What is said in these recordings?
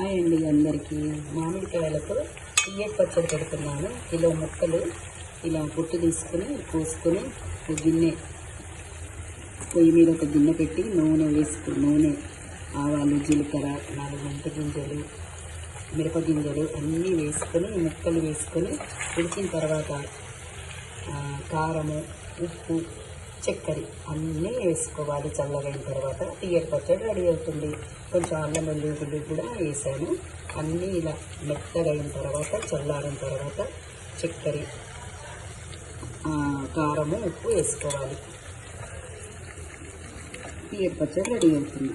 Hi అండి అందరికీ. మామిడికాయలతో తీయటి పచ్చడి పెడుతున్నాను. కిలో ముక్కలు ఇలా పొట్టు తీసుకుని కోసుకొని ఒక గిన్నె పొయ్యి మీద ఒక గిన్నె పెట్టి నూనె ఆవాలు, జీలకర్ర, 4 మెంతి గింజలు, మిరపగింజలు అన్నీ వేసుకొని ముక్కలు వేసుకొని ఉడికిన తర్వాత కారము, ఉప్పు, చక్కెర అన్నీ వేసుకోవాలి. చల్లగైన తర్వాత తీయటి పచ్చడి రెడీ అవుతుంది. కొంచెం అల్లం వెల్లుల్లి కూడా వేసాను. అన్నీ ఇలా మెత్తగైన తర్వాత చల్లారిన తర్వాత చక్కెర, కారము, ఉప్పు వేసుకోవాలి. తీయటి పచ్చడి రెడీ అవుతుంది.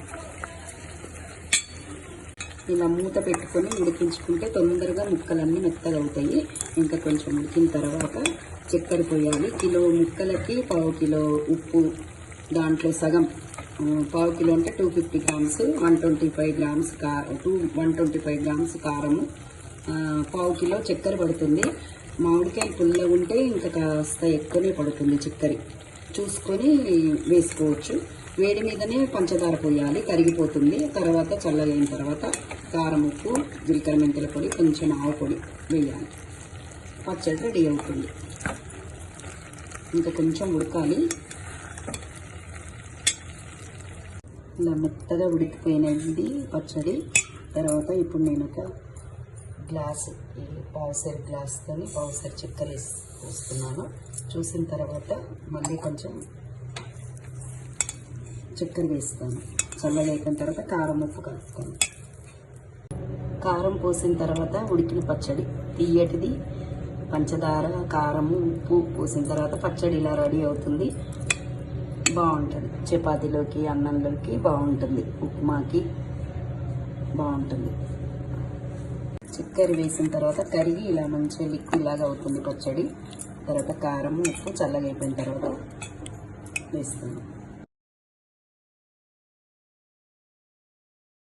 ఇలా మూత పెట్టుకొని ఉడికించుకుంటే తొందరగా ముక్కలన్నీ మెత్తగా అవుతాయి. ఇంకా కొంచెం ఉడికిన తర్వాత చక్కెర పోయాలి. కిలో ముక్కలకి 1/2 కిలో ఉప్పు, దాంట్లో సగం 1/2 కిలో అంటే 250 గ్రామ్స్, 125 గ్రామ్స్ 125 గ్రామ్స్ కారము, 1/2 కిలో చక్కెర పడుతుంది. మామిడికాయ పుల్లగా ఉంటే ఇంకా కాస్త ఎక్కువనే పడుతుంది చక్కెర, చూసుకొని వేసుకోవచ్చు. వేడి మీదనే పంచదార పోయాలి, కరిగిపోతుంది. తర్వాత చల్లగైన తర్వాత కారం, ఉప్పు, జీలకర్ర, మెంతుల పొడి, కొంచెం ఆవు పొడి వేయాలి. పచ్చడి రెడీ అవుతుంది. ఇంకా కొంచెం ఉడకాలి. ఇలా మెత్తగా ఉడికిపోయినది పచ్చడి. తర్వాత ఇప్పుడు నేను ఒక గ్లాసు, పావుసేరు గ్లాస్తో పావుసేరు చక్కెర వేస్తున్నాను. చూసిన తర్వాత మళ్ళీ కొంచెం చక్కెర వేస్తాను. చల్లగా అయిపోయిన తర్వాత కారం, ఉప్పు కలుపుతాను. కారం పోసిన తర్వాత ఉడికిన పచ్చడి తీయటిది, పంచదార, కారము, ఉప్పు పోసిన తర్వాత పచ్చడి ఇలా రెడీ అవుతుంది. బాగుంటుంది. చపాతీలోకి, అన్నంలోకి బాగుంటుంది. ఉప్మాకి బాగుంటుంది. చక్కెర వేసిన తర్వాత కరిగి ఇలా మంచిగా లిక్విడ్ లాగా అవుతుంది పచ్చడి. తర్వాత కారము, ఉప్పు చల్లగా అయిపోయిన తర్వాత వేస్తాను.